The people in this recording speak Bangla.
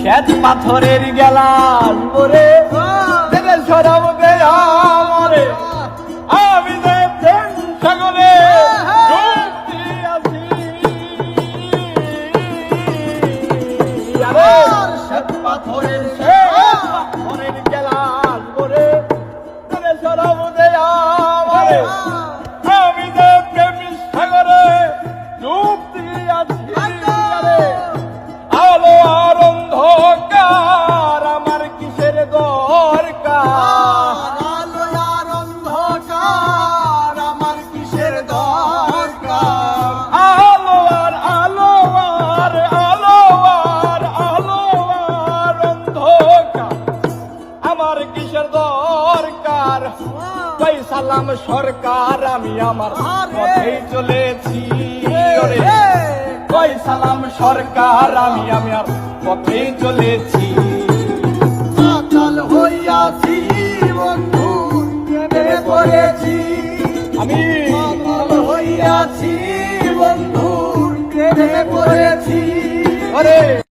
শ্বেত পাথরের গেলাস মোরে দেবে সরব দে আমারে আমি যে প্রেম সাগরে ডুবতে আছি আরে শ্বেত পাথরের গেলাস মোরে দেবে সরব দে আমারে আমি যে প্রেম সাগরে ডুবতে আছি আলো আর অন্ধকার আমার কিসের দরকার আলো আর অন্ধকার আমার কিসের দরকার আলো আর আলো আর আলো আর আলো আর অন্ধকার আমার কিসের দরকার কই সালাম সরকার আমি আমার পথেই চলেছি ওরে কই সালাম সরকার আমি আমার পথেই চলেছি পাতাল হইয়াছি বন্ধু প্রেমে পড়েছি আমি পাতাল হইয়াছি বন্ধু প্রেমে পড়েছি ওরে